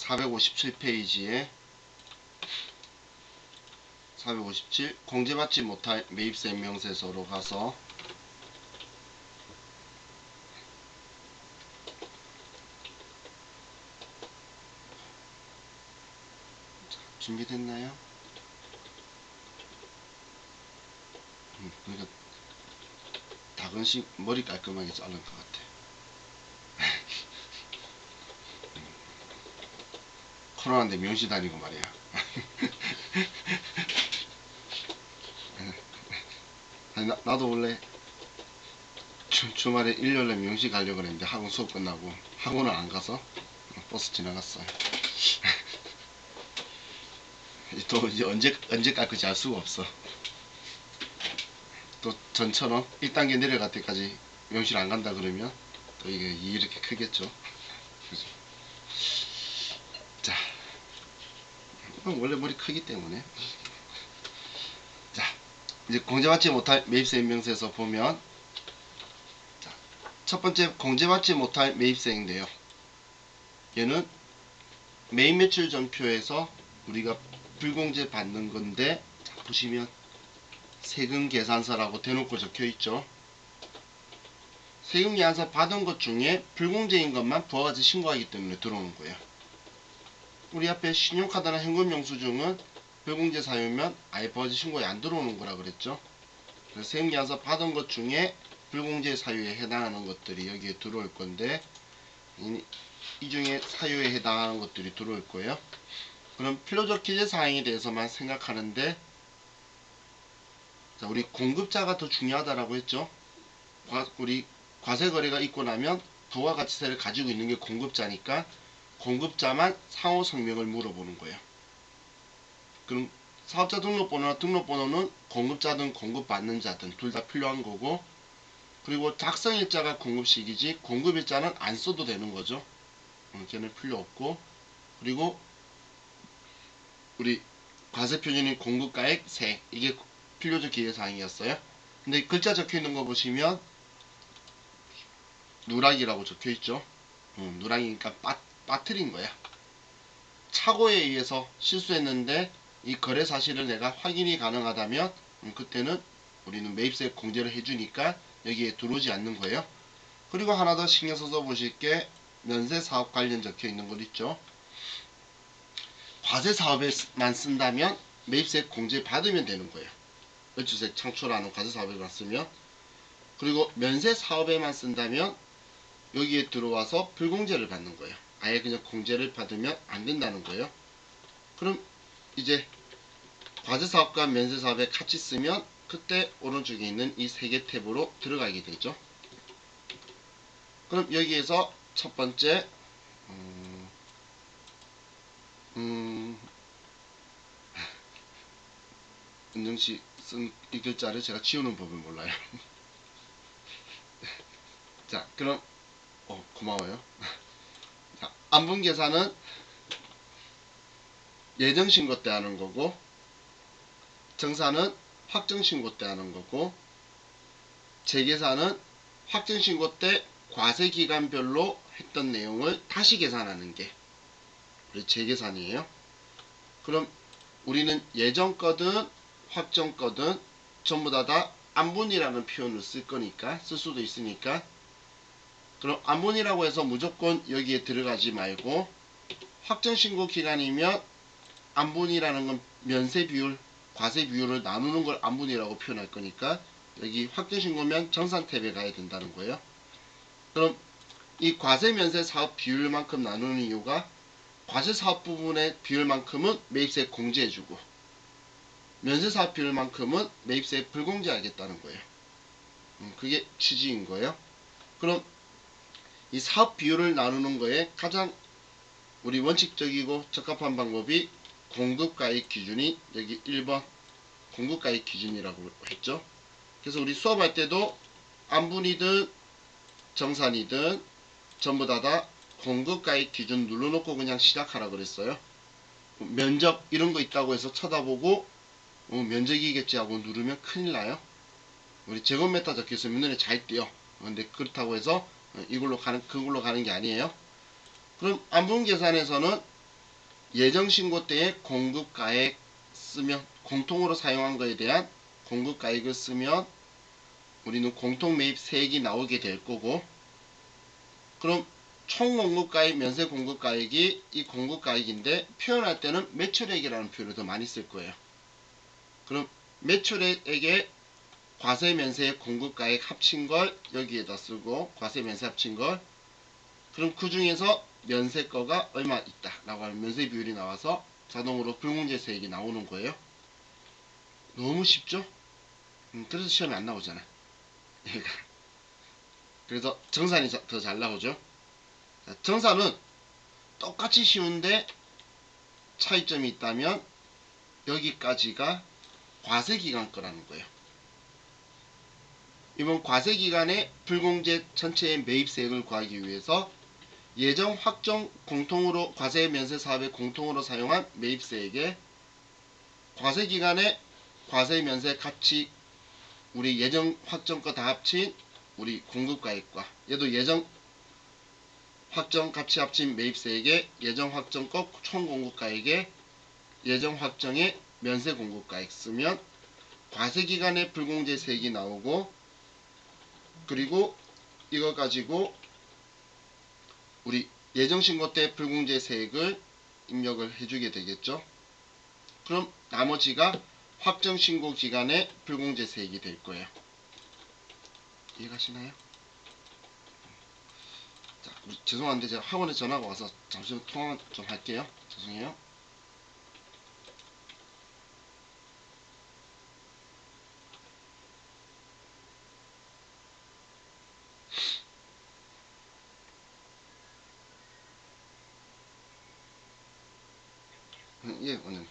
457페이지에 457 공제받지 못할 매입세 명세서로 가서 준비됐나요? 그러니까 다근식 머리 깔끔하게 자른 것 같아. 코로나인데 명시 다니고 말이야. 나도 원래 주말에 일요일에 명시 가려고 그랬는데 학원 수업 끝나고 학원을 안 가서 버스 지나갔어요. 또 이제 언제 깎을지 알 수가 없어. 또 전처럼 1단계 내려갈 때까지 명시를 안 간다 그러면 또 이게 이렇게 크겠죠. 그죠? 자, 원래 머리 크기 때문에. 자, 이제 공제받지 못할 매입세 임명세에서 보면, 자, 첫 번째 공제받지 못할 매입세인데요. 얘는 매입 매출 전표에서 우리가 불공제 받는 건데, 자, 보시면 세금 계산서라고 대놓고 적혀 있죠. 세금 계산서 받은 것 중에 불공제인 것만 부가가치 신고하기 때문에 들어오는 거예요. 우리 앞에 신용카드나 현금 영수증은 불공제 사유면 아예 부가가치 신고에 안 들어오는 거라 그랬죠. 그래서 세금 계산서 받은 것 중에 불공제 사유에 해당하는 것들이 여기에 들어올 건데, 이 중에 사유에 해당하는 것들이 들어올 거예요. 그럼 필요적 기재 사항에 대해서만 생각하는데, 자, 우리 공급자가 더 중요하다라고 했죠. 우리 과세거래가 있고 나면 부가가치세를 가지고 있는 게 공급자니까 공급자만 상호 성명을 물어보는 거예요. 그럼 사업자 등록번호나 등록번호는 공급자든 공급받는 자든 둘 다 필요한 거고, 그리고 작성일자가 공급식이지 공급일자는 안 써도 되는 거죠. 걔는 필요 없고, 그리고 우리 과세표준인 공급가액 세, 이게 필요적 기재사항이었어요. 근데 글자 적혀있는 거 보시면 누락이라고 적혀있죠. 누락이니까 빠뜨린 거야. 착오에 의해서 실수했는데 이 거래 사실을 내가 확인이 가능하다면 그때는 우리는 매입세 공제를 해주니까 여기에 들어오지 않는 거예요. 그리고 하나 더 신경 써서 보실 게 면세 사업 관련 적혀 있는 것 있죠. 과세 사업에만 쓴다면 매입세 공제 받으면 되는 거예요. 매출세 창출하는 과세 사업에만 쓰면. 그리고 면세 사업에만 쓴다면 여기에 들어와서 불공제를 받는 거예요. 아예 그냥 공제를 받으면 안 된다는 거예요. 그럼 이제 과세 사업과 면세 사업에 같이 쓰면 그때 오른쪽에 있는 이 세 개 탭으로 들어가게 되죠. 그럼 여기에서 첫 번째 은정씨 쓴 이 글자를 제가 지우는 법을 몰라요. 자, 그럼 고마워요. 자, 안분 계산은 예정신고 때 하는 거고, 정산은 확정신고 때 하는 거고, 재계산은 확정신고 때 과세기간별로 했던 내용을 다시 계산하는 게 우리 재계산이에요. 그럼 우리는 예정 거든 확정 거든 전부 다 안분이라는 표현을 쓸 거니까, 쓸 수도 있으니까, 그럼 안분이라고 해서 무조건 여기에 들어가지 말고, 확정신고 기간이면 안분이라는 건 면세 비율, 과세 비율을 나누는 걸 안분이라고 표현할 거니까 여기 확정신고면 정산 탭에 가야 된다는 거예요. 그럼 이 과세 면세 사업 비율만큼 나누는 이유가 과세 사업 부분의 비율만큼은 매입세 공제해주고 면세 사업 비율만큼은 매입세 불공제하겠다는 거예요. 그게 취지인 거예요. 그럼 이 사업 비율을 나누는 거에 가장 우리 원칙적이고 적합한 방법이 공급가액 기준이 여기 1번 공급가액 기준이라고 했죠. 그래서 우리 수업할 때도 안분이든 정산이든 전부 다 공급가액 기준 눌러놓고 그냥 시작하라 그랬어요. 면적 이런 거 있다고 해서 쳐다보고 면적이겠지 하고 누르면 큰일 나요. 우리 제곱미터 적혀있으면 눈에 잘 띄어. 근데 그렇다고 해서 그걸로 가는 게 아니에요. 그럼 안분 계산에서는 예정신고 때의 공급가액 쓰면, 공통으로 사용한 거에 대한 공급가액을 쓰면 우리는 공통매입세액이 나오게 될 거고, 그럼 총 공급가액, 면세 공급가액이 이 공급가액인데 표현할 때는 매출액이라는 표현을 더 많이 쓸 거예요. 그럼 매출액에 과세 면세 공급가액 합친 걸 여기에다 쓰고, 과세 면세 합친 걸, 그럼 그 중에서 면세 거가 얼마 있다 라고 하면 면세 비율이 나와서 자동으로 불공제세액이 나오는 거예요. 너무 쉽죠? 그래서 시험에 안 나오잖아. 그래서 정산이 더 잘 나오죠. 정산은 똑같이 쉬운데 차이점이 있다면 여기까지가 과세기간 거라는 거예요. 이번 과세기간에 불공제 전체의 매입세액을 구하기 위해서 예정 확정 공통으로 과세 면세 사업에 공통으로 사용한 매입세액에 과세기간에 과세 면세 같이 우리 예정 확정 거 다 합친 우리 공급가액과, 얘도 예정 확정 같이 합친 매입세액에 예정 확정 거 총 공급가액에 예정 확정의 면세 공급가액 쓰면 과세기간에 불공제세액이 나오고, 그리고 이거 가지고 우리 예정신고 때 불공제세액을 입력을 해주게 되겠죠. 그럼 나머지가 확정신고 기간에 불공제세액이 될 거예요. 이해가시나요? 자, 죄송한데 제가 학원에 전화가 와서 잠시 통화 좀 할게요. 죄송해요. 예, 원장님.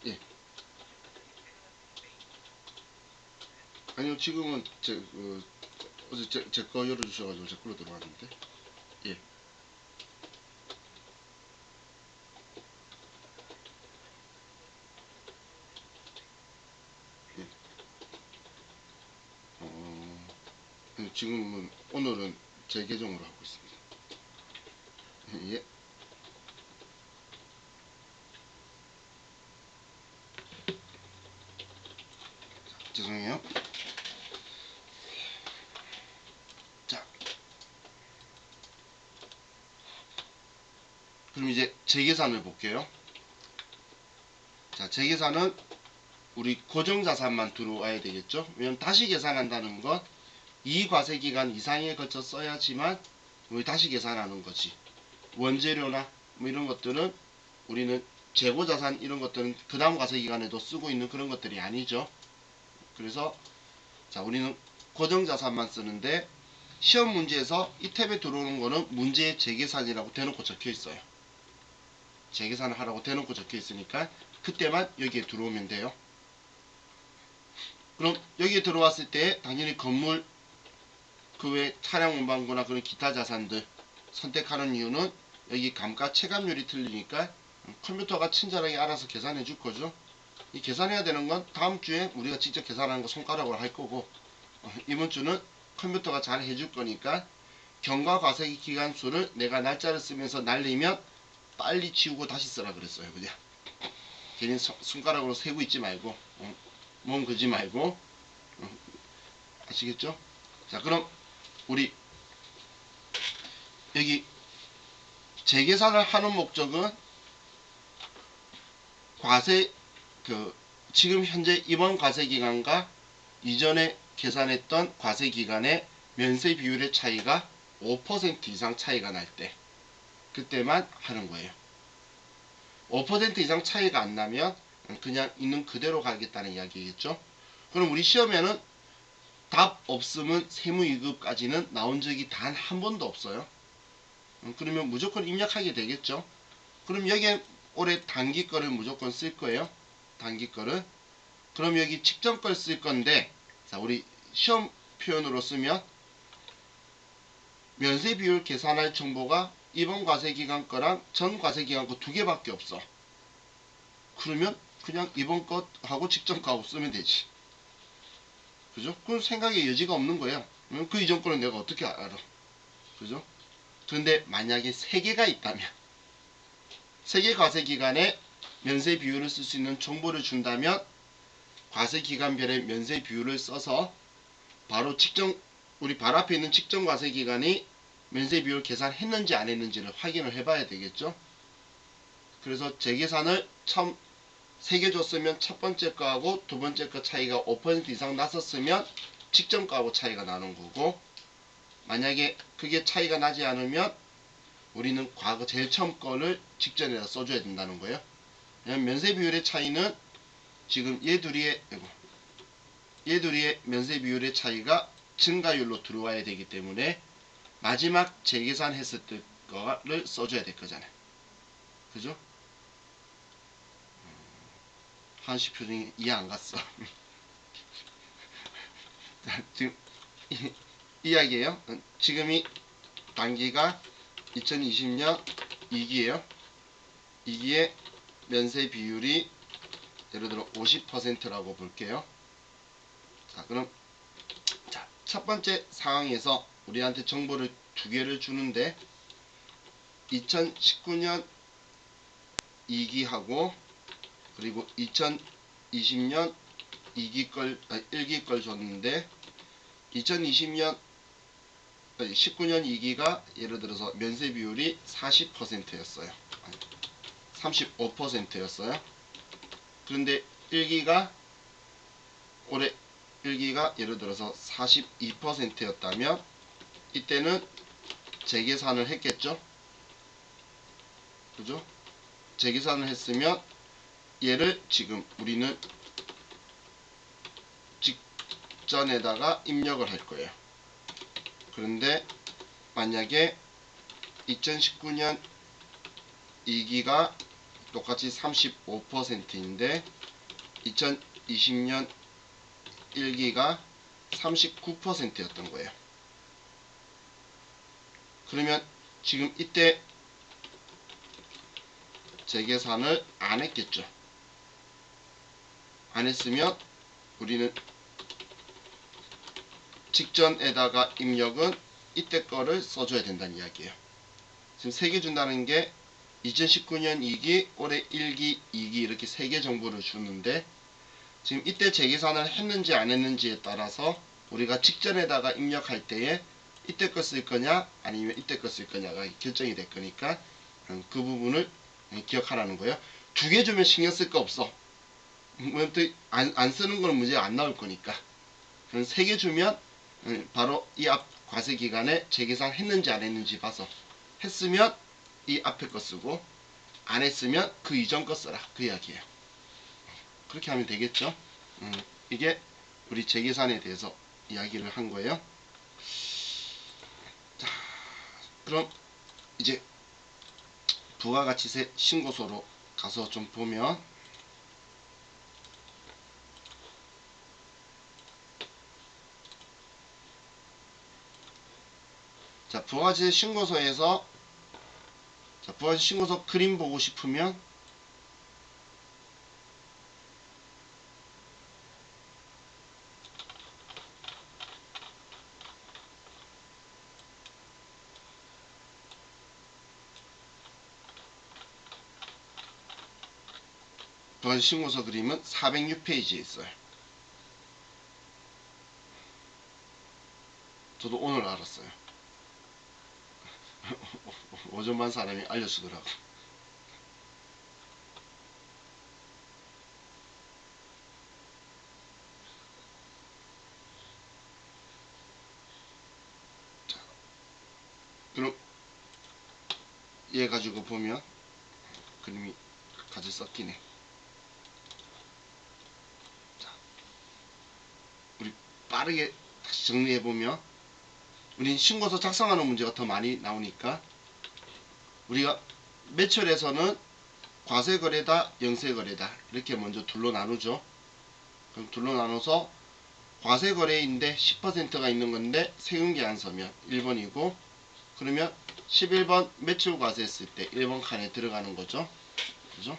예. 아니요, 지금은 어제 제 거 열어주셔가지고 제 걸로 들어왔는데. 예. 예. 지금은 오늘은 제 계정으로 하고 있습니다. 예. 죄송해요. 자, 그럼 이제 재계산을 볼게요. 자, 재계산은 우리 고정자산만 들어와야 되겠죠. 왜냐면 다시 계산한다는 건 이 과세기간 이상에 걸쳐 써야지만 우리 다시 계산하는 거지. 원재료나 뭐 이런 것들은 우리는 재고자산 이런 것들은 그 다음 과세기간에도 쓰고 있는 그런 것들이 아니죠. 그래서 자, 우리는 고정자산만 쓰는데 시험 문제에서 이 탭에 들어오는 거는 문제의 재계산이라고 대놓고 적혀 있어요. 재계산을 하라고 대놓고 적혀 있으니까 그때만 여기에 들어오면 돼요. 그럼 여기에 들어왔을 때 당연히 건물 그 외 차량 운반구나 그런 기타 자산들 선택하는 이유는 여기 감가 체감률이 틀리니까 컴퓨터가 친절하게 알아서 계산해 줄 거죠. 이 계산해야 되는 건 다음 주에 우리가 직접 계산하는 거 손가락으로 할 거고, 이번 주는 컴퓨터가 잘 해줄 거니까 경과 과세기 기간수를 내가 날짜를 쓰면서 날리면 빨리 치우고 다시 쓰라 그랬어요. 그냥 괜히 손가락으로 세고 있지 말고, 몸 그지 말고, 아시겠죠? 자, 그럼 우리 여기 재계산을 하는 목적은 과세 지금 현재 이번 과세기간과 이전에 계산했던 과세기간의 면세 비율의 차이가 5% 이상 차이가 날 때 그때만 하는 거예요. 5% 이상 차이가 안 나면 그냥 있는 그대로 가겠다는 이야기겠죠. 그럼 우리 시험에는 답 없으면 세무이급까지는 나온 적이 단 한 번도 없어요. 그러면 무조건 입력하게 되겠죠. 그럼 여기에 올해 단기 거를 무조건 쓸 거예요. 단기 거를. 그럼 여기 직전 걸 쓸 건데, 자, 우리 시험 표현으로 쓰면 면세 비율 계산할 정보가 이번 과세기간 거랑 전 과세기간 거 두 개밖에 없어. 그러면 그냥 이번 거하고 직전 거하고 쓰면 되지. 그죠? 그럼 생각의 여지가 없는 거예요. 그 이전 거는 내가 어떻게 알아? 그죠? 근데 만약에 세 개가 있다면, 세계 과세 기간에 면세 비율을 쓸 수 있는 정보를 준다면 과세 기간별의 면세 비율을 써서 바로 우리 바로 앞에 있는 직전 과세 기간이 면세 비율 계산했는지 안 했는지를 확인을 해봐야 되겠죠. 그래서 재계산을 처음 3개 줬으면 첫 번째 거하고 두 번째 거 차이가 5% 이상 났었으면 직전 거하고 차이가 나는 거고, 만약에 그게 차이가 나지 않으면 우리는 과거 제일 처음 거를 직전에다 써줘야 된다는 거예요. 왜냐면 면세 비율의 차이는 지금 얘 둘이의 면세 비율의 차이가 증가율로 들어와야 되기 때문에 마지막 재계산했을 때 거를 써줘야 될 거잖아요. 그죠? 한시 표정이 이해 안 갔어. 지금 이야기예요. 지금이 단기가 2020년 2기예요. 2기의 면세 비율이 예를 들어 50%라고 볼게요. 자, 그럼 첫 번째 상황에서 우리한테 정보를 두 개를 주는데 2019년 2기하고 그리고 2020년 1기 걸 줬는데 19년 2기가 예를 들어서 면세 비율이 40%였어요. 35%였어요. 그런데 1기가 올해 1기가 예를 들어서 42%였다면 이때는 재계산을 했겠죠. 그죠? 재계산을 했으면 얘를 지금 우리는 직전에다가 입력을 할 거예요. 그런데 만약에 2019년 2기가 똑같이 35%인데 2020년 1기가 39%였던 거예요. 그러면 지금 이때 재계산을 안 했겠죠. 안 했으면 우리는 직전에다가 입력은 이때 거를 써줘야 된다는 이야기예요. 지금 3개 준다는 게 2019년 2기, 올해 1기, 2기 이렇게 3개 정보를 주는데 지금 이때 재계산을 했는지 안 했는지에 따라서 우리가 직전에다가 입력할 때에 이때 거 쓸 거냐 아니면 이때 거 쓸 거냐가 결정이 될 거니까 그 부분을 기억하라는 거예요. 2개 주면 신경 쓸 거 없어. 안 쓰는 거는 문제가 안 나올 거니까. 3개 주면 바로 이 앞 과세 기간에 재계산 했는지 안 했는지 봐서 했으면 이 앞에 거 쓰고 안 했으면 그 이전 거 써라, 그 이야기예요. 그렇게 하면 되겠죠. 이게 우리 재계산에 대해서 이야기를 한 거예요. 자, 그럼 이제 부가가치세 신고서로 가서 좀 보면, 자, 부가가치세 신고서에서 부가가치세 신고서 그림 보고 싶으면 부가가치세 신고서 그림은 406페이지에 있어요. 저도 오늘 알았어요. 오전반 사람이 알려주더라고. 자, 그럼 얘 가지고 보면 그림이 같이 섞이네. 자, 우리 빠르게 다시 정리해보면 우린 신고서 작성하는 문제가 더 많이 나오니까 우리가 매출에서는 과세거래다, 영세거래다 이렇게 먼저 둘로 나누죠. 그럼 둘로 나눠서 과세거래인데 10%가 있는 건데 세금계산서면 1번이고, 그러면 11번 매출과세 했을 때 1번 칸에 들어가는 거죠. 그죠?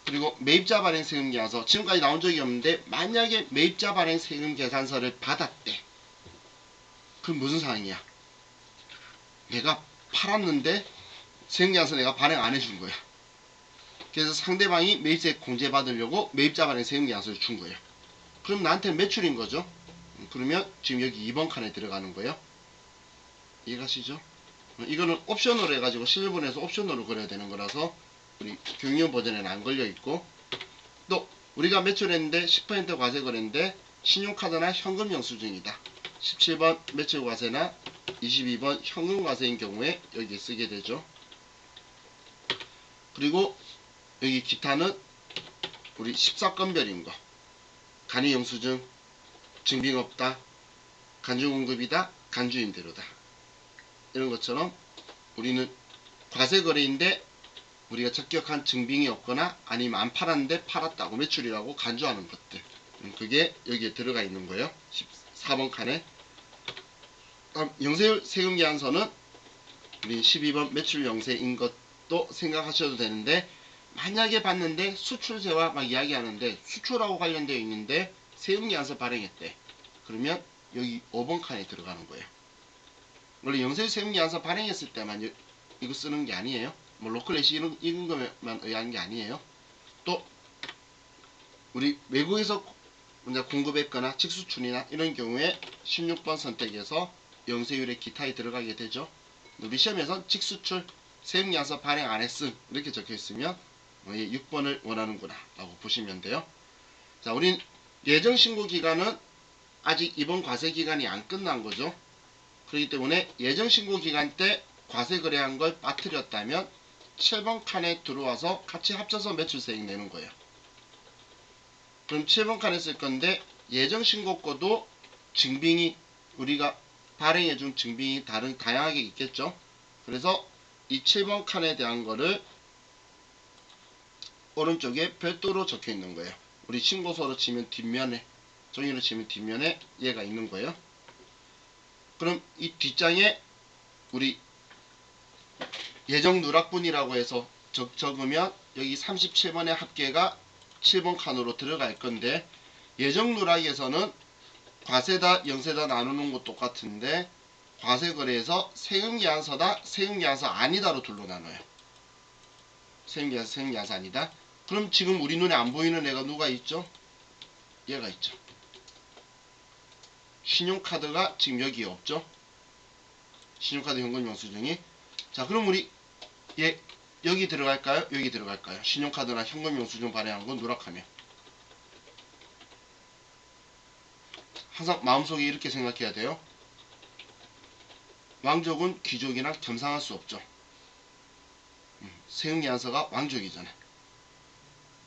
그리고 매입자 발행 세금계산서, 지금까지 나온 적이 없는데 만약에 매입자 발행 세금계산서를 받았대. 그럼 무슨 상황이야? 내가 팔았는데 세금계산서 내가 발행 안 해준 거야. 그래서 상대방이 매입세 공제 받으려고 매입자 발행 세금계산서를 준 거예요. 그럼 나한테는 매출인 거죠. 그러면 지금 여기 2번 칸에 들어가는 거예요. 이해가시죠? 이거는 옵션으로 해가지고 실물에서 옵션으로 그려야 되는 거라서 우리 경영 버전에는 안 걸려 있고, 또 우리가 매출했는데 10% 과세 거래인데 신용카드나 현금 영수증이다. 17번 매출 과세나 22번 현금 과세인 경우에 여기 쓰게 되죠. 그리고 여기 기타는 우리 14건별인 거, 간이 영수증, 증빙 없다, 간주 공급이다, 간주 임대료다, 이런 것처럼 우리는 과세 거래인데 우리가 적격한 증빙이 없거나 아니면 안 팔았는데 팔았다고 매출이라고 간주하는 것들, 그게 여기에 들어가 있는 거예요. 14번 칸에. 다음 영세율 세금계산서는 우리 12번 매출 영세인 것도 생각하셔도 되는데, 만약에 봤는데 수출세와 막 이야기하는데 수출하고 관련되어 있는데 세금계산서 발행했대. 그러면 여기 5번 칸에 들어가는 거예요. 원래 영세율 세금계산서 발행했을 때만 이거 쓰는 게 아니에요. 뭐 로컬레시 이런 거만 의한 게 아니에요. 또 우리 외국에서 공급했거나 직수출이나 이런 경우에 16번 선택해서 영세율의 기타에 들어가게 되죠. 우리 시험에선 직수출 세금계산서 발행 안 했음 이렇게 적혀 있으면 6번을 원하는구나 라고 보시면 돼요. 자, 우린 예정신고 기간은 아직 이번 과세 기간이 안 끝난 거죠. 그렇기 때문에 예정신고 기간 때 과세 거래한 걸 빠뜨렸다면 7번 칸에 들어와서 같이 합쳐서 매출세액 내는 거예요. 그럼 7번 칸에 쓸 건데, 예정신고 거도 증빙이 우리가 발행해준 증빙이 다양하게 있겠죠. 그래서 이 7번 칸에 대한 거를 오른쪽에 별도로 적혀 있는 거예요. 우리 신고서로 치면 뒷면에, 종이로 치면 뒷면에 얘가 있는 거예요. 그럼 이 뒷장에 우리 예정 누락분이라고 해서 적으면 여기 37번의 합계가 7번 칸으로 들어갈 건데, 예정 누락에서는 과세다 영세다 나누는 것 똑같은데 과세거래에서 세금계산서다 세금계산서 아니다로 둘로 나눠요. 세금계산서 세금계산서 아니다. 그럼 지금 우리 눈에 안 보이는 애가 누가 있죠? 얘가 있죠. 신용카드가 지금 여기에 없죠. 신용카드 현금 영수증이. 자, 그럼 우리 얘 여기 들어갈까요? 여기 들어갈까요? 신용카드나 현금 영수증 발행한 건 누락하면. 항상 마음속에 이렇게 생각해야 돼요. 왕족은 귀족이랑 겸상할 수 없죠. 세금계산서가 왕족이잖아.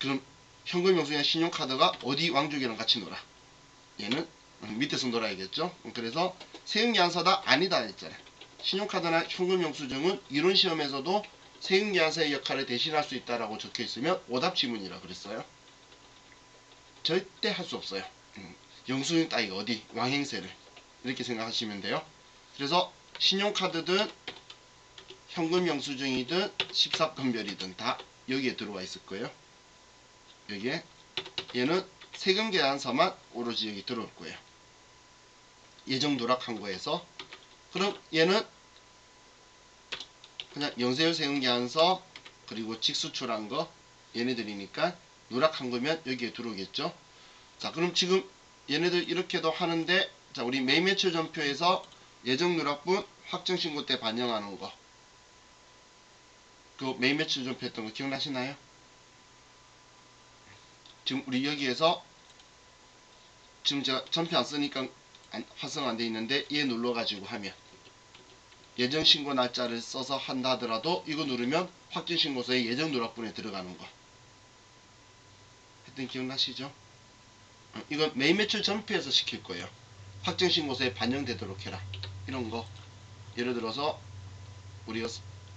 그럼 현금 영수증이나 신용카드가 어디 왕족이랑 같이 놀아? 얘는 밑에서 놀아야겠죠. 그래서 세금계산서다 아니다 했잖아. 신용카드나 현금 영수증은 이론 시험에서도 세금계산서의 역할을 대신할 수 있다라고 적혀 있으면 오답 지문이라 그랬어요. 절대 할 수 없어요. 영수증 따위가 어디 왕행세를, 이렇게 생각하시면 돼요. 그래서 신용카드든 현금 영수증이든 14건별이든 다 여기에 들어와 있을 거예요. 여기에. 얘는 세금계산서만 오로지 여기 들어올 거예요. 예정 누락한 거에서. 그럼 얘는 그냥 영세율 세금계산서 그리고 직수출한 거 얘네들이니까 누락한 거면 여기에 들어오겠죠. 자, 그럼 지금 얘네들 이렇게도 하는데, 자, 우리 매입 매출 전표에서 예정 누락분 확정신고 때 반영하는 거, 그 매입 매출 전표 했던 거 기억나시나요? 지금 우리 여기에서 지금 제가 전표 안 쓰니까 활성 안 돼 있는데 얘 눌러가지고 하면 예정신고 날짜를 써서 한다 하더라도 이거 누르면 확정신고서에 예정 누락분에 들어가는 거 했던 기억나시죠? 이건 매입 매출 전표에서 시킬 거예요. 확정신고서에 반영되도록 해라. 이런 거. 예를 들어서 우리가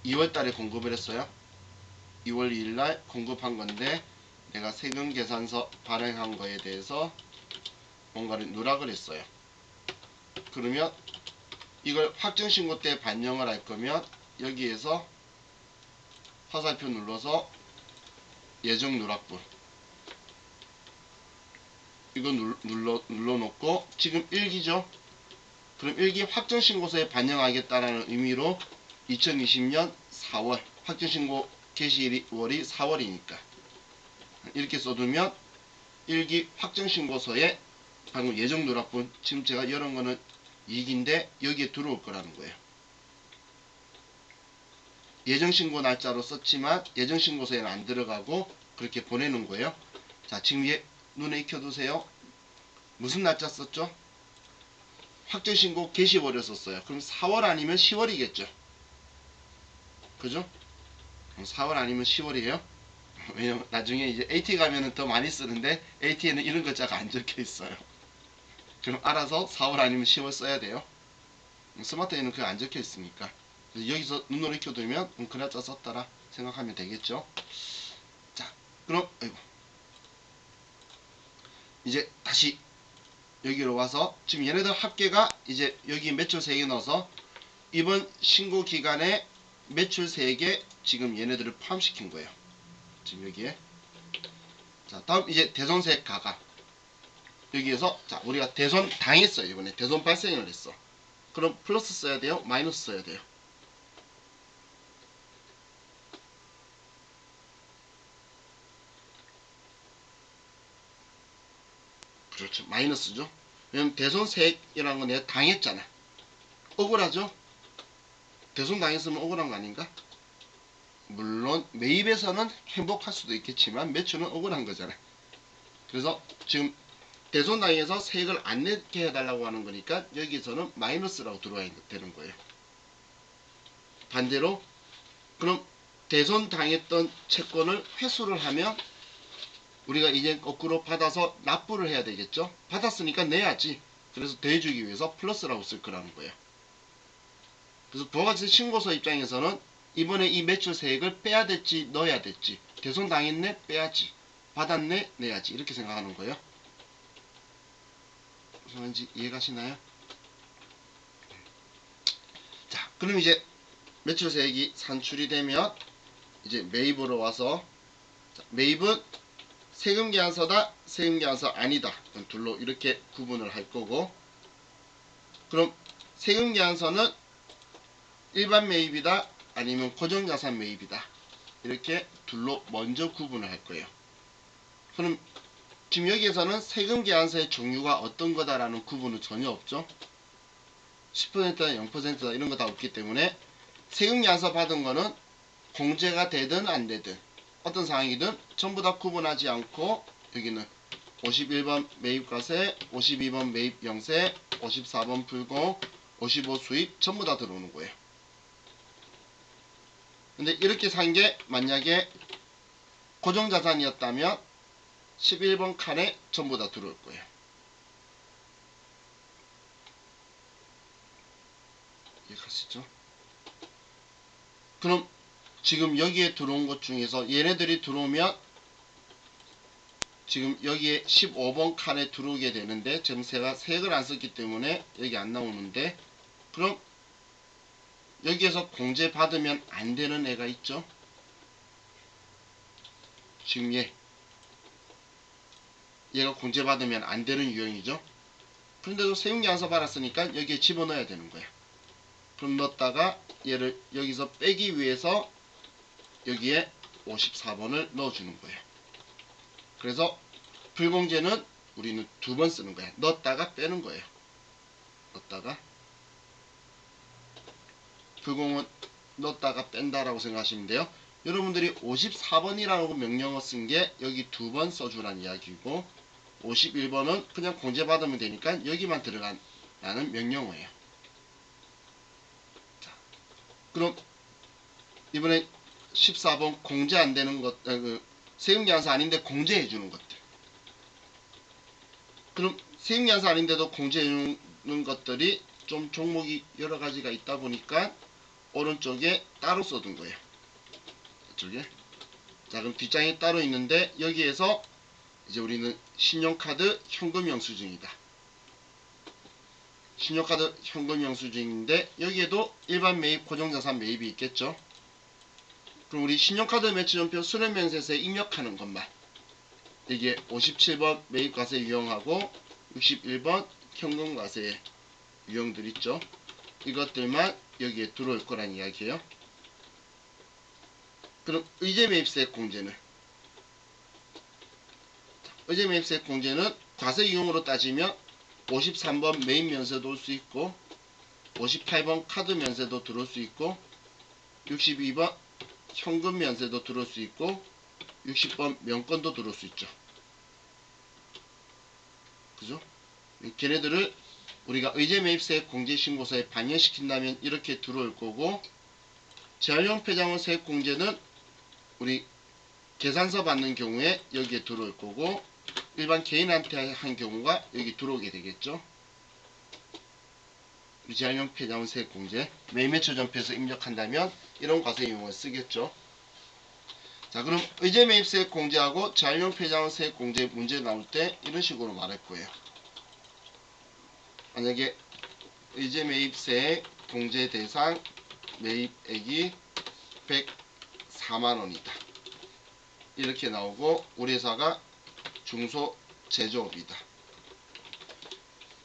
2월달에 공급을 했어요. 2월 2일날 공급한 건데 내가 세금계산서 발행한 거에 대해서 뭔가를 누락을 했어요. 그러면 이걸 확정신고 때 반영을 할 거면 여기에서 화살표 눌러서 예정 누락분 이거 눌러놓고 지금 1기죠. 그럼 1기 확정신고서에 반영하겠다라는 의미로 2020년 4월 확정신고 개시월이 4월이니까 이렇게 써두면 1기 확정신고서에 방금 예정 누락분, 지금 제가 이런 거는 2기인데 여기에 들어올 거라는 거예요. 예정신고 날짜로 썼지만 예정신고서에는 안 들어가고 그렇게 보내는 거예요. 자, 지금 얘 눈에 익혀두세요. 무슨 날짜 썼죠? 확정신고 개시월을 썼어요. 그럼 4월 아니면 10월이겠죠. 그죠? 4월 아니면 10월이에요. 왜냐면 나중에 이제 AT 가면은 더 많이 쓰는데 AT에는 이런 글자가 안 적혀 있어요. 그럼 알아서 4월 아니면 10월 써야 돼요. 스마트에는 그게 안 적혀 있으니까. 여기서 눈으로 익혀두면 그 날짜 썼다라 생각하면 되겠죠. 자, 그럼 아이고. 이제 다시 여기로 와서 지금 얘네들 합계가 이제 여기 매출 3개 넣어서 이번 신고 기간에 매출 3개 지금 얘네들을 포함시킨 거예요. 지금 여기에. 자, 다음 이제 대손세액 가감. 여기에서 자, 우리가 대손 당했어요. 이번에 대손 발생을 했어. 그럼 플러스 써야 돼요? 마이너스 써야 돼요? 그렇죠. 마이너스죠. 왜냐면 대손세액이라는 건 내가 당했잖아. 억울하죠? 대손 당했으면 억울한 거 아닌가? 물론 매입에서는 행복할 수도 있겠지만 매출은 억울한 거잖아. 그래서 지금 대손당해서 세액을 안 내게 해달라고 하는 거니까 여기서는 마이너스라고 들어와야 되는 거예요. 반대로 그럼 대손당했던 채권을 회수를 하면 우리가 이제 거꾸로 받아서 납부를 해야 되겠죠. 받았으니까 내야지. 그래서 대주기 위해서 플러스라고 쓸 거라는 거예요. 그래서 부가가치 신고서 입장에서는 이번에 이 매출 세액을 빼야 될지 넣어야 될지, 대손당했네 빼야지, 받았네 내야지, 이렇게 생각하는 거예요. 무슨 말인지 이해가시나요? 자, 그럼 이제 매출 세액이 산출이 되면 이제 매입으로 와서, 자, 매입은 세금계산서다, 세금계산서 아니다, 둘로 이렇게 구분을 할 거고, 그럼 세금계산서는 일반 매입이다 아니면 고정자산 매입이다, 이렇게 둘로 먼저 구분을 할 거예요. 그럼 지금 여기에서는 세금계산서의 종류가 어떤 거다라는 구분은 전혀 없죠. 10%다 0%다 이런 거 다 없기 때문에 세금계산서 받은 거는 공제가 되든 안 되든 어떤 상황이든 전부 다 구분하지 않고 여기는 51번 매입과세, 52번 매입영세, 54번 불공, 55 수입 전부 다 들어오는 거예요. 근데 이렇게 산 게 만약에 고정자산이었다면 11번 칸에 전부 다 들어올 거예요. 이해가시죠? 그럼 지금 여기에 들어온 것 중에서 얘네들이 들어오면 지금 여기에 15번 칸에 들어오게 되는데 지금 제가 세액을 안 썼기 때문에 여기 안 나오는데, 그럼 여기에서 공제 받으면 안 되는 애가 있죠. 지금 얘가 공제 받으면 안 되는 유형이죠. 그런데도 세금계산서 받았으니까 여기에 집어넣어야 되는 거야. 그럼 넣었다가 얘를 여기서 빼기 위해서 여기에 54번을 넣어주는 거예요. 그래서 불공제는 우리는 2번 쓰는 거야. 넣었다가 빼는 거예요. 넣었다가, 불공은 넣었다가 뺀다라고 생각하시면 돼요. 여러분들이 54번이라고 명령어 쓴 게 여기 2번 써주라는 이야기고, 51번은 그냥 공제 받으면 되니까 여기만 들어간다는 명령어예요. 자, 그럼 이번에 14번 공제 안 되는 것, 세금계산서 아닌데 공제해 주는 것들. 그럼 세금계산서 아닌데도 공제해 주는 것들이 좀 종목이 여러 가지가 있다 보니까 오른쪽에 따로 써둔 거예요. 이쪽에. 자, 그럼 뒷장이 따로 있는데 여기에서 이제 우리는 신용카드 현금 영수증이다. 신용카드 현금 영수증인데 여기에도 일반 매입, 고정자산 매입이 있겠죠. 그럼 우리 신용카드 매출연표 수령명세서에 입력하는 것만, 이게 57번 매입과세 유형하고 61번 현금과세 유형들 있죠. 이것들만 여기에 들어올 거란 이야기예요. 그럼 의제매입세액 공제는 의제매입세액 공제는 과세이용으로 따지면 53번 매입 면세도 올 수 있고 58번 카드 면세도 들어올 수 있고 62번 현금 면세도 들어올 수 있고 60번 명권도 들어올 수 있죠. 그죠? 걔네들을 우리가 의제매입세액 공제신고서에 반영시킨다면 이렇게 들어올 거고, 재활용 폐장원 세액 공제는 우리 계산서 받는 경우에 여기에 들어올 거고, 일반 개인한테 한 경우가 여기 들어오게 되겠죠. 우리 재활용 폐장원 세액 공제 매매처 전표에서 입력한다면 이런 과세 이용을 쓰겠죠. 자, 그럼 의제매입세액 공제하고 재활용 폐장원 세액 공제 문제 나올 때 이런 식으로 말할 거예요. 만약에 의제매입세액 공제 대상 매입액이 104만원이다. 이렇게 나오고 우리 회사가 중소제조업이다.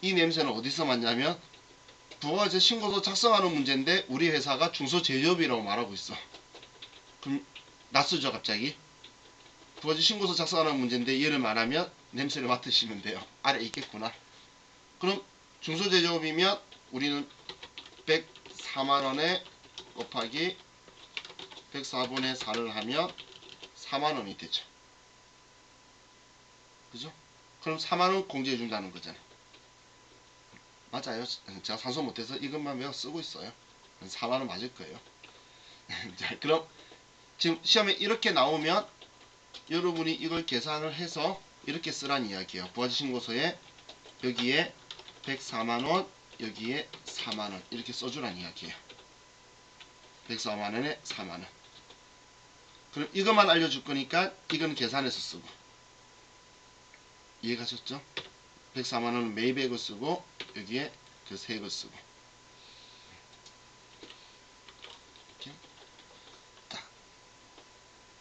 이 냄새는 어디서 맡냐면 부가세 신고서 작성하는 문제인데 우리 회사가 중소제조업이라고 말하고 있어. 그럼 낯설죠 갑자기. 부가세 신고서 작성하는 문제인데 얘를 말하면 냄새를 맡으시면 돼요. 아래 있겠구나. 그럼 중소제조업이면 우리는 104만원에 곱하기 104분의 4를 하면 4만원이 되죠. 그죠? 그럼 4만원 공제해준다는 거잖아요. 맞아요. 제가 산수 못해서 이것만 외워 쓰고 있어요. 4만원 맞을 거예요. 자, 그럼 지금 시험에 이렇게 나오면 여러분이 이걸 계산을 해서 이렇게 쓰란 이야기예요. 부가세 신고서에 여기에 104만원, 여기에 4만원 이렇게 써주란 이야기예요. 104만원에 4만원. 그럼 이것만 알려줄 거니까 이건 계산해서 쓰고. 이해가셨죠? 104만원은 매입액을 쓰고 여기에 그 세액을 쓰고.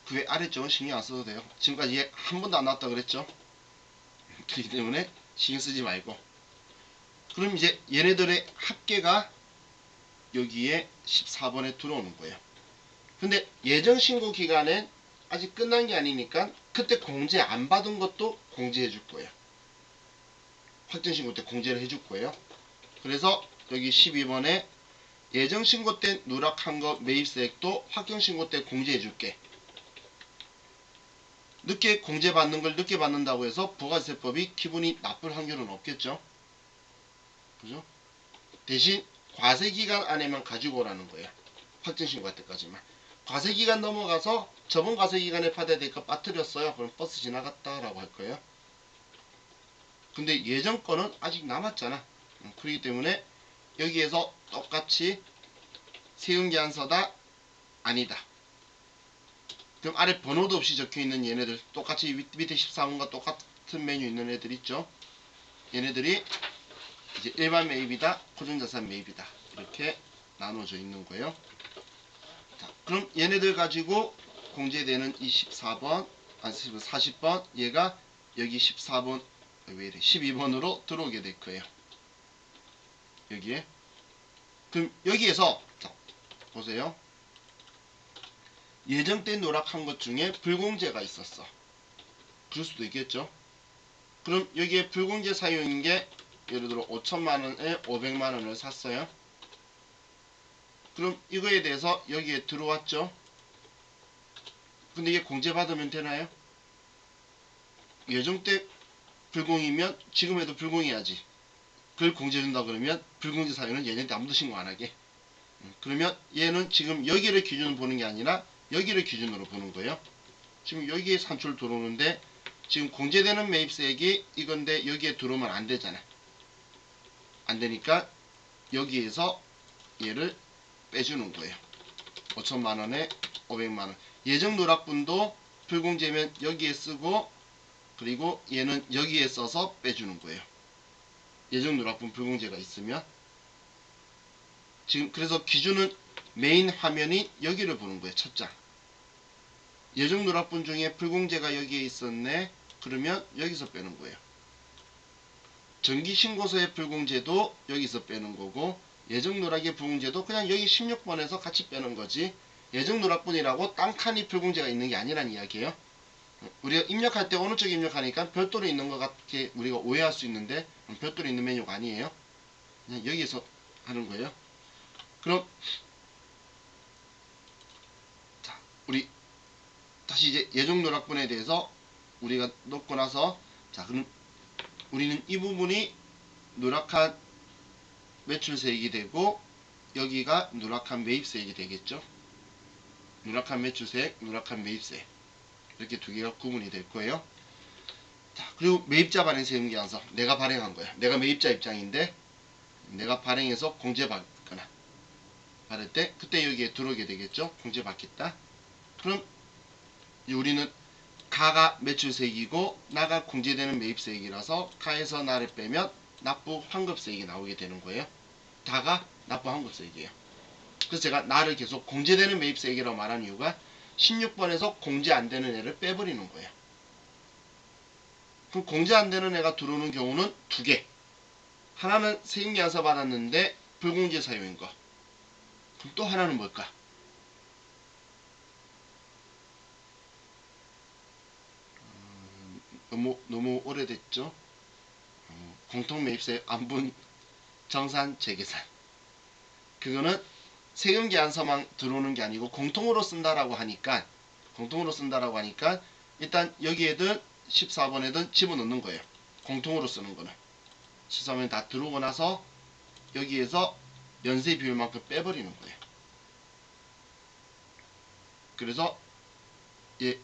그 외 아래쪽은 신경 안 써도 돼요. 지금까지 얘 한 번도 안 나왔다 그랬죠? 그렇기 때문에 신경 쓰지 말고. 그럼 이제 얘네들의 합계가 여기에 14번에 들어오는 거예요. 근데 예정 신고 기간엔 아직 끝난 게 아니니까 그때 공제 안 받은 것도 공제해 줄 거예요. 확정 신고 때 공제를 해줄 거예요. 그래서 여기 12번에 예정 신고 때 누락한 거 매입세액도 확정 신고 때 공제해 줄게. 늦게 공제받는 걸 늦게 받는다고 해서 부가세법이 기분이 나쁠 확률은 없겠죠. 그죠? 대신 과세기간 안에만 가지고 오라는 거예요. 확정신고할 때까지만. 과세기간 넘어가서 저번 과세기간에 받아야 될 거 빠뜨렸어요. 그럼 버스 지나갔다라고 할 거예요. 근데 예전 거는 아직 남았잖아. 그렇기 때문에 여기에서 똑같이 세금계산서다 아니다. 그럼 아래 번호도 없이 적혀있는 얘네들 똑같이 밑에 14번과 똑같은 메뉴 있는 애들 있죠. 얘네들이 이제 일반 매입이다, 고정자산 매입이다 이렇게 나눠져 있는 거예요. 자, 그럼 얘네들 가지고 공제되는 이 14번, 40번 얘가 여기 14번 왜 이래 12번으로 들어오게 될 거예요. 여기에. 그럼 여기에서 자, 보세요. 예정 때 누락한 것 중에 불공제가 있었어. 그럴 수도 있겠죠. 그럼 여기에 불공제 사유인 게 예를 들어 5천만원에 500만원을 샀어요. 그럼 이거에 대해서 여기에 들어왔죠. 근데 이게 공제받으면 되나요? 예정 때 불공이면 지금 해도 불공해야지. 그걸 공제해준다 그러면 불공제 사유는 얘네한테 아무도 신고 안하게. 그러면 얘는 지금 여기를 기준으로 보는 게 아니라 여기를 기준으로 보는 거예요. 지금 여기에 산출 들어오는데 지금 공제되는 매입세액이 이건데 여기에 들어오면 안 되잖아. 안 되니까 여기에서 얘를 빼주는 거예요. 5천만원에 500만원. 예정 누락분도 불공제면 여기에 쓰고 그리고 얘는 여기에 써서 빼주는 거예요. 예정 누락분 불공제가 있으면. 지금 그래서 기준은 메인 화면이 여기를 보는 거예요. 첫 장. 예정 누락분 중에 불공제가 여기에 있었네. 그러면 여기서 빼는 거예요. 정기신고서의 불공제도 여기서 빼는 거고 예정 누락의 불공제도 그냥 여기 16번에서 같이 빼는 거지 예정 누락분이라고 딴칸이 불공제가 있는 게 아니란 이야기예요. 우리가 입력할 때 어느 쪽에 입력하니까 별도로 있는 것 같게 우리가 오해할 수 있는데 별도로 있는 메뉴가 아니에요. 그냥 여기에서 하는 거예요. 그럼 자, 우리 다시 이제 예정 누락분에 대해서 우리가 넣고 나서 자, 그럼 우리는 이 부분이 누락한 매출세액이 되고 여기가 누락한 매입세액이 되겠죠. 누락한 매출세액, 누락한 매입세액 이렇게 두 개가 구분이 될 거예요. 자, 그리고 매입자 발행 세금계산서 내가 발행한 거야. 내가 매입자 입장인데 내가 발행해서 공제받거나 받을 때 그때 여기에 들어오게 되겠죠. 공제받겠다. 그럼 우리는 가가 매출세액이고 나가 공제되는 매입세액이라서 가에서 나를 빼면 납부 환급세액이 나오게 되는 거예요. 다가 납부 환급세액이에요. 그래서 제가 나를 계속 공제되는 매입세액이라고 말하는 이유가 16번에서 공제 안 되는 애를 빼버리는 거예요. 그럼 공제 안 되는 애가 들어오는 경우는 두 개. 하나는 세금계산서 받았는데 불공제 사유인 거. 그럼 또 하나는 뭘까? 너무 오래됐죠? 공통매입세 안분 정산 재계산. 그거는 세금계산서만 들어오는 게 아니고 공통으로 쓴다라고 하니까 일단 여기에든 14번에든 집어넣는 거예요. 공통으로 쓰는 거는 14번에 다 들어오고 나서 여기에서 연세 비율만큼 빼버리는 거예요. 그래서 예,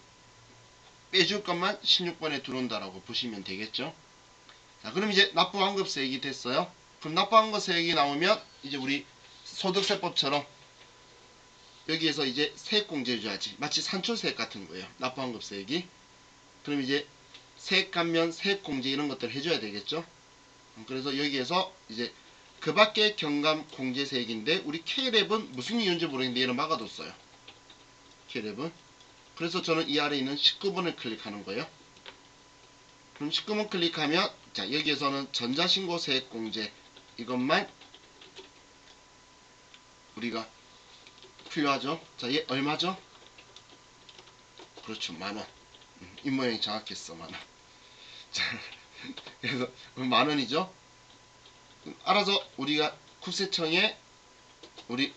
빼줄 것만 16번에 들어온다라고 보시면 되겠죠. 자, 그럼 이제 납부환급세액이 됐어요. 그럼 납부환급세액이 나오면 이제 우리 소득세법처럼 여기에서 이제 세액공제 해줘야지. 마치 산출세액 같은 거예요. 납부환급세액이. 그럼 이제 세액감면, 세액공제 이런 것들을 해줘야 되겠죠. 그래서 여기에서 이제 그 밖에 경감공제세액인데 우리 K랩은 무슨 이유인지 모르겠는데 얘를 막아뒀어요. K랩은. 그래서 저는 이 아래 있는 19번을 클릭하는 거예요. 그럼 19번 클릭하면 자, 여기에서는 전자신고세액공제 이것만 우리가 필요하죠. 자, 얘 얼마죠? 그렇죠, 만원. 입모양이 정확했어, 만원. 자, 그래서 만원이죠. 알아서 우리가 국세청에 우리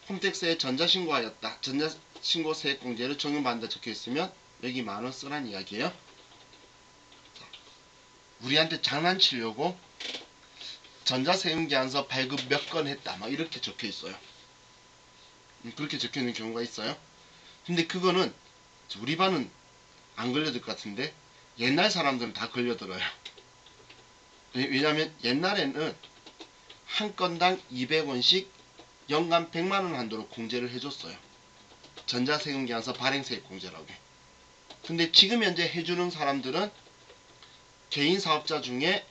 홈택스에 전자신고하였다. 전자신고세액공제를 적용받는다 적혀있으면 여기 만원 쓰란 이야기예요. 우리한테 장난치려고 전자세금계산서 발급 몇 건 했다 막 이렇게 적혀있어요. 그렇게 적혀있는 경우가 있어요. 근데 그거는 우리 반은 안 걸려들 것 같은데 옛날 사람들은 다 걸려들어요. 왜냐하면 옛날에는 한 건당 200원씩 연간 100만원 한도로 공제를 해줬어요. 전자세금계산서 발행세액공제라고. 근데 지금 현재 해주는 사람들은 개인사업자 중에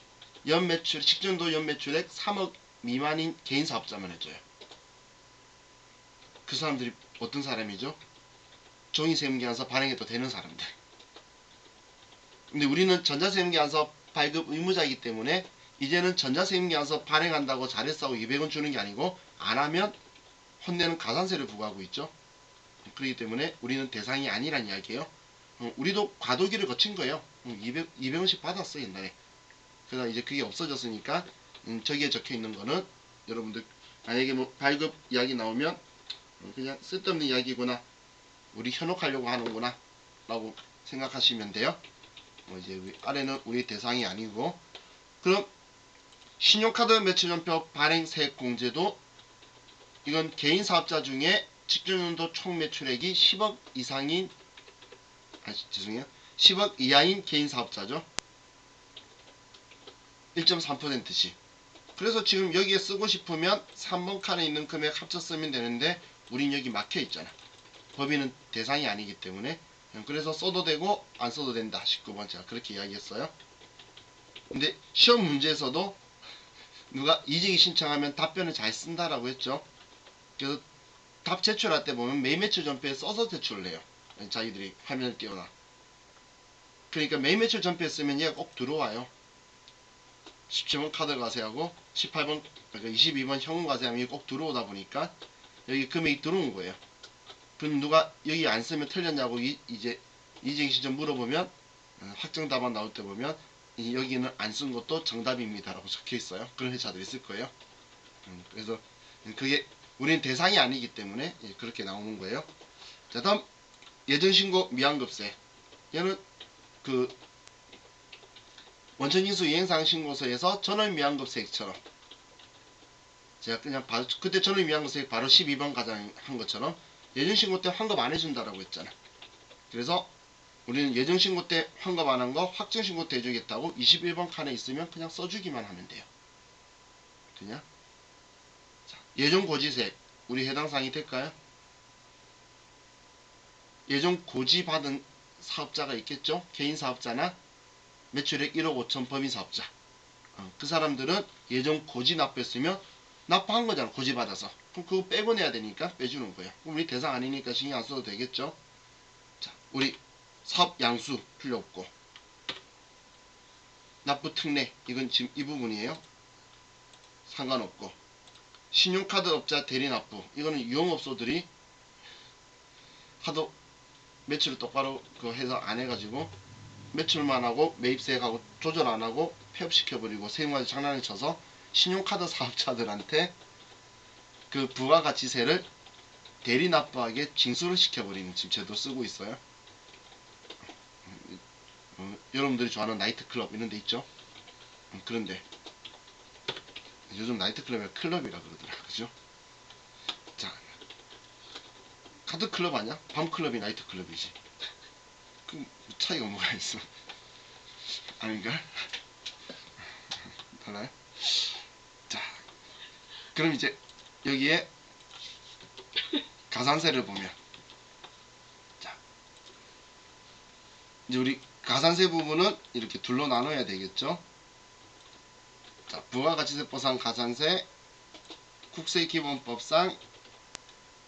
연매출, 직전도 연매출액 3억 미만인 개인사업자만 해줘요. 그 사람들이 어떤 사람이죠? 종이세금계산서 발행해도 되는 사람들. 근데 우리는 전자세금계산서 발급 의무자이기 때문에 이제는 전자세금계산서 발행한다고 잘했어 하고 200원 주는 게 아니고 안하면 혼내는 가산세를 부과하고 있죠. 그렇기 때문에 우리는 대상이 아니란 이야기예요. 우리도 과도기를 거친 거예요. 200원씩 받았어 옛날에. 그래서 이제 그게 없어졌으니까 저기에 적혀있는 거는 여러분들 만약에 뭐 발급 이야기 나오면 그냥 쓸데없는 이야기구나, 우리 현혹하려고 하는구나 라고 생각하시면 돼요. 이제 아래는 우리 대상이 아니고. 그럼 신용카드 매출연표 발행 세액공제도 이건 개인사업자 중에 직전연도 총 매출액이 10억 이상인 10억 이하인 개인사업자죠. 1.3%씩. 그래서 지금 여기에 쓰고 싶으면 3번 칸에 있는 금액 합쳐 쓰면 되는데 우린 여기 막혀 있잖아. 법인은 대상이 아니기 때문에. 그래서 써도 되고 안 써도 된다. 19번 제가 그렇게 이야기했어요. 근데 시험 문제에서도 누가 이직이 신청하면 답변을 잘 쓴다라고 했죠. 그래서 답 제출할 때 보면 매매출 전표에 써서 제출을 해요. 자기들이 화면을 띄워놔. 그러니까 매매출 전표에 쓰면 얘가 꼭 들어와요. 17번 카드 과세하고 18번 그러니까 22번 현금 과세하면 꼭 들어오다 보니까 여기 금액이 들어온 거예요. 그럼 누가 여기 안 쓰면 틀렸냐고 이제 이직 시점 물어보면 확정 답안 나올 때 보면 여기는 안 쓴 것도 정답입니다라고 적혀 있어요. 그런 회사도 있을 거예요. 그래서 그게 우리는 대상이 아니기 때문에 그렇게 나오는 거예요. 자, 다음 예정신고 미환급세. 얘는 그 원천징수 이행사항 신고서에서 전월 미환급세액처럼 제가 그냥 바로 그때 전월 미환급세액 바로 12번 가장한 것처럼 예정신고 때 환급 안 해준다라고 했잖아. 그래서 우리는 예정신고 때 환급 안 한 거 확정신고 때 해주겠다고 21번 칸에 있으면 그냥 써주기만 하면 돼요. 그냥 자, 예정고지세 우리 해당 사항이 될까요? 예정고지 받은 사업자가 있겠죠? 개인사업자나 매출액 1억 5천 범위사업자. 그 사람들은 예정고지 납부했으면 납부한 거잖아. 고지 받아서. 그럼 그거 빼고 내야 되니까 빼주는 거예요. 그럼 우리 대상 아니니까 신경 안 써도 되겠죠? 자, 우리 사업 양수 필요 없고 납부 특례 이건 지금 이 부분이에요. 상관없고 신용카드 업자 대리 납부 이거는 유흥업소들이 하도 매출을 똑바로 해서 안 해가지고 매출만 하고 매입세액하고 조절 안 하고 폐업시켜버리고 세금까지 장난을 쳐서 신용카드 사업자들한테 그 부가가치세를 대리 납부하게 징수를 시켜버리는 지금 제도 쓰고 있어요. 여러분들이 좋아하는 나이트클럽 이런 데 있죠. 그런데 요즘 나이트클럽이 클럽이라 그러더라. 그죠? 자, 카드클럽 아니야? 밤클럽이 나이트클럽이지. 그 차이가 뭐가 있어? 아닌가? 달라요? 자, 그럼 이제 여기에 가산세를 보면 자, 이제 우리 가산세 부분은 이렇게 둘로 나눠야 되겠죠? 자, 부가가치세법상 가산세, 국세기본법상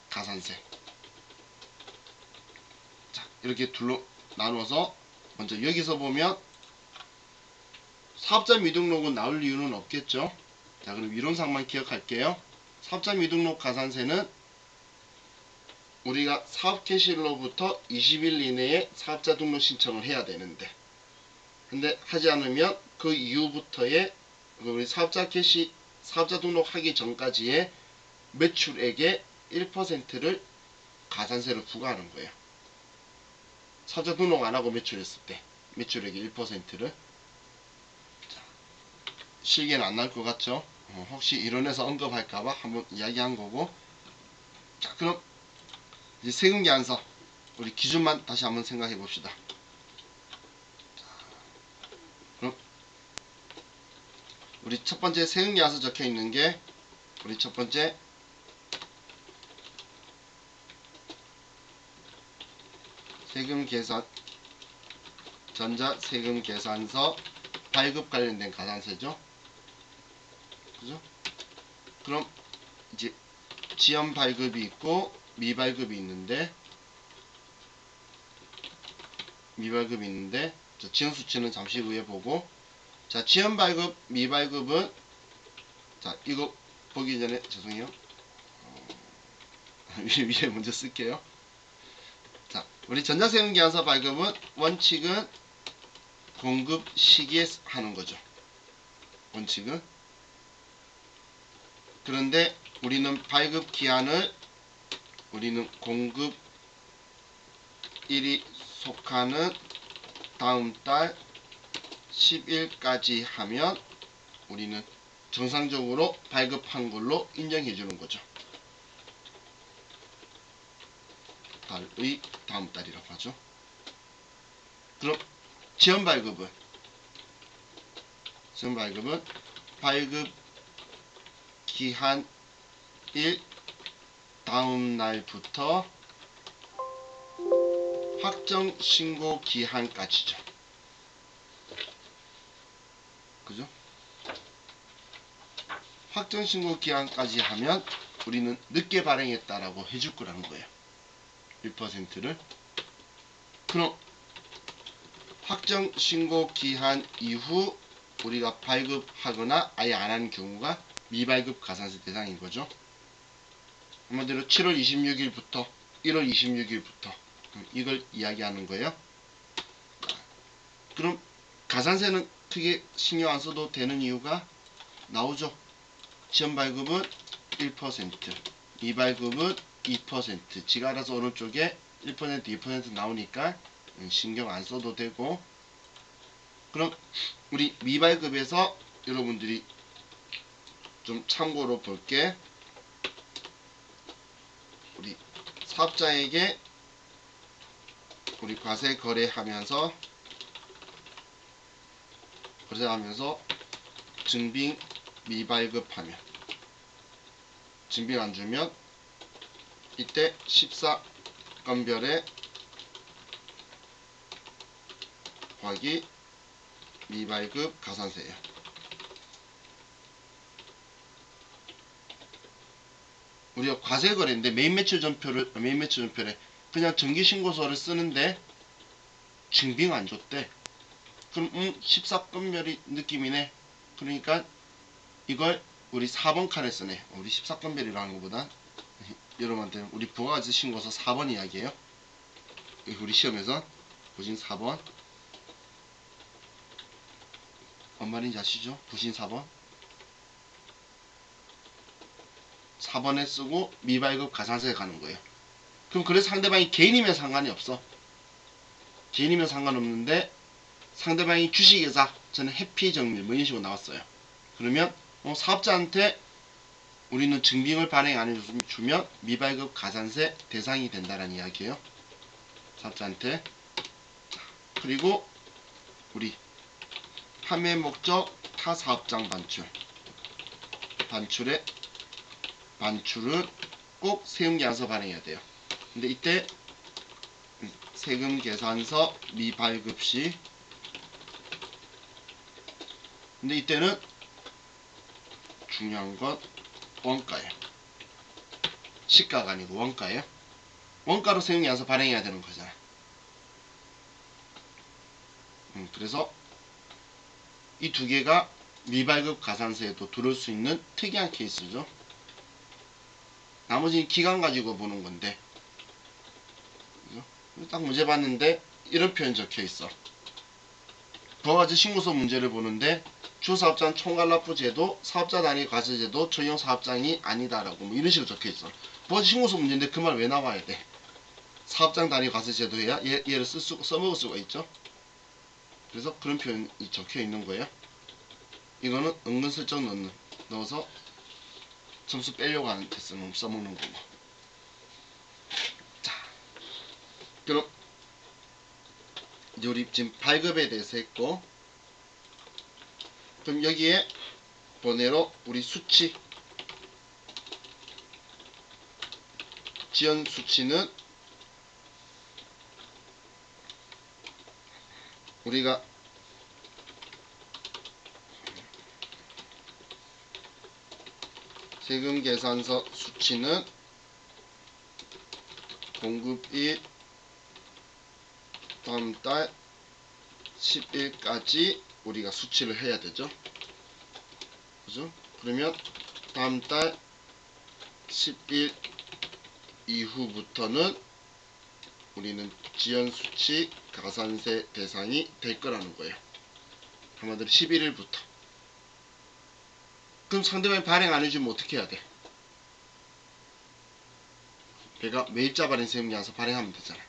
가산세. 자, 이렇게 둘로 나눠서 먼저 여기서 보면 사업자 미등록은 나올 이유는 없겠죠? 자, 그럼 이론상만 기억할게요. 사업자 미등록 가산세는 우리가 사업개시일로부터 20일 이내에 사업자 등록 신청을 해야 되는데 근데 하지 않으면 그 이후부터의 우리 사업자 개시 사업자 등록하기 전까지의 매출액의 1%를 가산세를 부과하는 거예요. 사업자 등록 안 하고 매출했을 때 매출액의 1%를 실기는 안 날 것 같죠? 혹시 이론에서 언급할까봐 한번 이야기한 거고. 자, 그럼 이제 세금계산서 우리 기준만 다시 한번 생각해 봅시다. 그럼 우리 첫 번째 세금계산서 적혀 있는 게 우리 첫 번째 세금계산 전자세금계산서 발급 관련된 가산세죠. 그죠? 그럼 이제 지연 발급이 있고 미발급이 있는데 자, 지연 수치는 잠시 후에 보고 자, 지연 발급 미발급은 자, 이거 보기 전에 죄송해요. 위에 먼저 쓸게요. 자, 우리 전자세금계산서 발급은 원칙은 공급 시기에 하는 거죠. 원칙은. 그런데 우리는 발급 기한을 우리는 공급일이 속하는 다음 달 10일까지 하면 우리는 정상적으로 발급한 걸로 인정해 주는 거죠. 달의 다음 달이라고 하죠. 그럼 지연 발급은 발급 기한 일 다음 날부터 확정 신고 기한까지죠. 그죠? 확정 신고 기한까지 하면 우리는 늦게 발행했다라고 해줄 거라는 거예요. 1%를. 그럼 확정 신고 기한 이후 우리가 발급하거나 아예 안 하는 경우가 미발급 가산세 대상인 거죠. 한마디로 7월 26일부터 1월 26일부터 이걸 이야기하는 거예요. 그럼 가산세는 크게 신경 안 써도 되는 이유가 나오죠. 시험 발급은 1%, 미발급은 2%, 지가 알아서 오른쪽에 1%, 2% 나오니까 신경 안 써도 되고. 그럼 우리 미발급에서 여러분들이 좀 참고로 볼게. 우리 사업자에게 우리 과세 거래하면서 증빙 미발급하면, 증빙 안 주면 이때 14건별의 확이 미발급 가산세예요. 우리가 과세 거래인데 메인 매출 전표를 그냥 정기신고서를 쓰는데 증빙 안 줬대. 그럼 14건별이 느낌이네. 그러니까 이걸 우리 4번 칸에 쓰네. 우리 14건별이라는 것보다 여러분한테는 우리 부가가치 신고서 4번 이야기예요. 우리 시험에서 부신 4번. 뭔 말인지 아시죠? 부신 4번. 4번에 쓰고 미발급 가산세에 가는 거예요. 그럼 그래서 상대방이 개인이면 상관이 없어. 개인이면 상관없는데 상대방이 주식회사, 저는 해피정밀 뭐 이런 식으로 나왔어요. 그러면 사업자한테 우리는 증빙을 발행 안 해주면 미발급 가산세 대상이 된다는 이야기예요. 사업자한테. 그리고 우리 판매 목적 타 사업장 반출은 꼭 세금계산서 발행해야 돼요. 근데 이때 세금계산서 미발급 시, 근데 이때는 중요한 건 원가예요. 시가가 아니고 원가예요. 원가로 세금계산서 발행해야 되는 거잖아. 그래서 이 두 개가 미발급 가산세에도 들어올 수 있는 특이한 케이스죠. 나머지는 기간 가지고 보는 건데, 그죠? 딱 문제 봤는데 이런 표현 적혀 있어. 부가가치 신고서 문제를 보는데 주사업장 총괄납부제도, 사업자 단위 과세제도 적용 사업장이 아니다라고 뭐 이런 식으로 적혀 있어. 부가가치 신고서 문제인데 그 말 왜 나와야 돼? 사업장 단위 과세제도 해야 얘를 써먹을 수가 있죠. 그래서 그런 표현이 적혀 있는 거예요. 이거는 은근슬쩍 넣어서 점수 빼려고 하는 데 써먹는 거고. 자, 그럼 이제 우리 지금 발급에 대해서 했고, 그럼 여기에 번외로 우리 수치, 지연 수치는 우리가 세금계산서 수치는 공급일 다음 달 10일까지 우리가 수치를 해야 되죠. 그죠? 그러면 다음 달 10일 이후부터는 우리는 지연수치 가산세 대상이 될 거라는 거예요. 한마디로 11일부터. 그럼 상대방이 발행 안 해주면 어떻게 해야 돼? 내가 매입자 발행 세금계산서 발행하면 되잖아.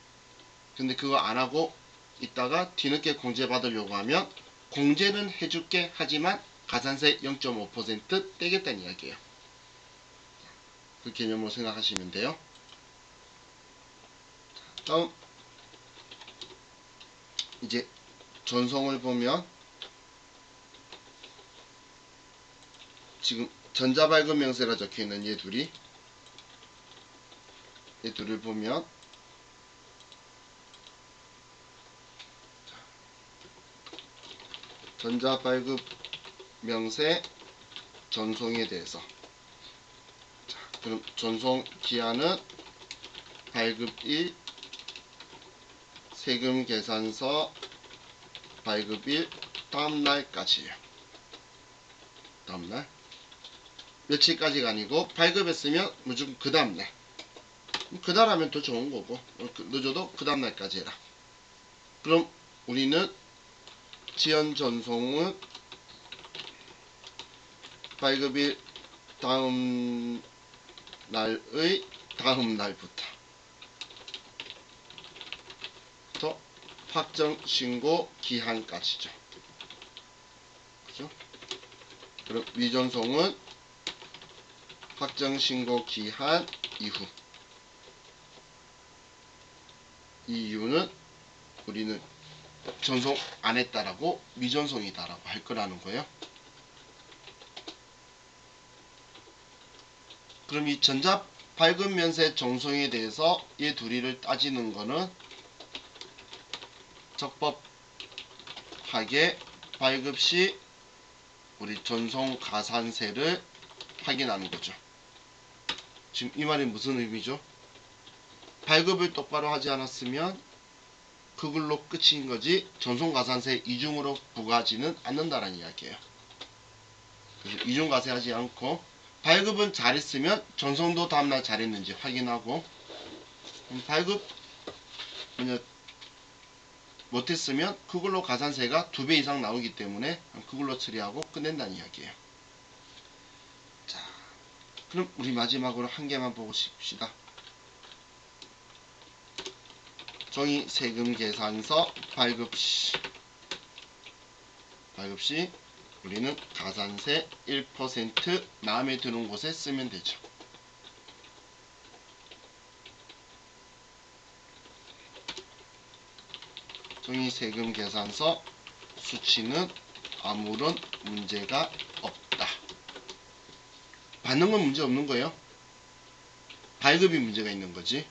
근데 그거 안 하고 있다가 뒤늦게 공제 받으려고 하면 공제는 해줄게 하지만 가산세 0.5% 떼겠다는 이야기예요. 그 개념으로 생각하시면 돼요. 다음 이제 전송을 보면 지금 전자발급 명세가 적혀있는 얘 둘을 보면 전자발급 명세 전송에 대해서, 자, 그럼 전송 기한은 발급일, 세금계산서 발급일 다음날까지예요. 다음날 며칠까지가 아니고 발급했으면 무조건 그 다음날. 그날 하면 더 좋은 거고, 늦어도 그 다음날까지 해라. 그럼 우리는 지연 전송은 발급일 다음 날의 다음 날부터 더 확정 신고 기한까지죠. 그죠? 그럼 위전송은 확정 신고 기한 이후. 이 이유는 우리는 전송 안 했다라고 미전송이다라고 할 거라는 거예요. 그럼 이 전자 발급 면세 정송에 대해서 이 둘이를 따지는 거는 적법하게 발급 시 우리 전송 가산세를 확인하는 거죠. 지금 이 말이 무슨 의미죠? 발급을 똑바로 하지 않았으면 그걸로 끝인 거지 전송 가산세 이중으로 부과하지는 않는다는 이야기예요. 그래서 이중 가세하지 않고 발급은 잘했으면 전송도 다음날 잘했는지 확인하고, 발급 못했으면 그걸로 가산세가 2배 이상 나오기 때문에 그걸로 처리하고 끝낸다는 이야기예요. 자, 그럼 우리 마지막으로 한 개만 보고 싶시다. 종이 세금 계산서 발급 시 우리는 가산세 1% 마음에 드는 곳에 쓰면 되죠. 종이 세금 계산서 수치는 아무런 문제가 없다. 받는 건 문제 없는 거예요. 발급이 문제가 있는 거지.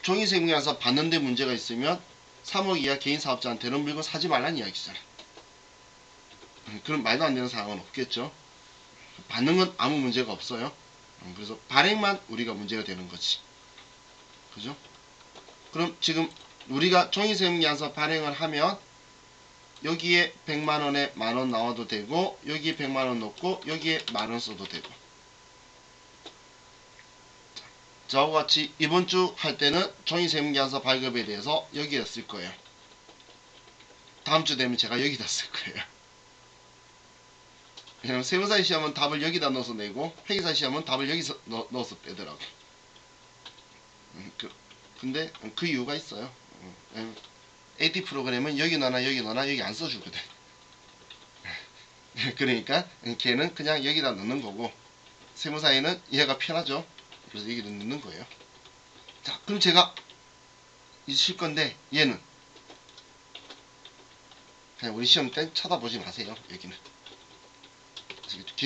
종이 세금 계산서 받는데 문제가 있으면 3억 이하 개인 사업자한테는 물건 사지 말라는 이야기잖아. 그럼 말도 안 되는 상황은 없겠죠. 받는 건 아무 문제가 없어요. 그래서 발행만 우리가 문제가 되는 거지. 그죠? 그럼 지금 우리가 종이세금계산서 발행을 하면 여기에 100만원에 만원 나와도 되고, 여기에 100만원 넣고 여기에 만원 써도 되고. 저와 같이 이번 주 할 때는 종이세금계산서 발급에 대해서 여기에 쓸 거예요. 다음 주 되면 제가 여기다 쓸 거예요. 왜냐면 세무사 시험은 답을 여기다 넣어서 내고 회계사 시험은 답을 여기서 넣어서 빼더라고. 근데 그 이유가 있어요. AD 프로그램은 여기 넣어놔 여기 안 써주거든. 그러니까 걔는 그냥 여기다 넣는 거고, 세무사에는 얘가 편하죠. 그래서 여기다 넣는 거예요. 자, 그럼 제가 이제 쉴 건데, 얘는 그냥 우리 시험 때 쳐다보지 마세요. 여기는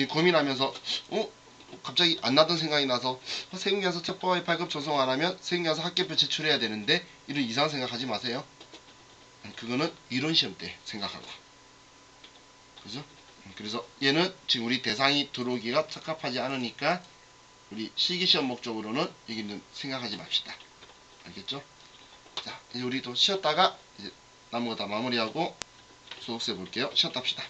고민하면서 갑자기 안 나던 생각이 나서 세금계산서 첩보와의 발급 전송 안 하면 세금계산서 학계표 제출해야 되는데, 이런 이상한 생각 하지 마세요. 그거는 이론 시험 때 생각하고. 그죠? 그래서 얘는 지금 우리 대상이 들어오기가 적합하지 않으니까 우리 실기시험 목적으로는 여기는 생각하지 맙시다. 알겠죠? 자, 이제 우리 또 쉬었다가 이제 남은 거 다 마무리하고 소득세 볼게요. 쉬었다 합시다.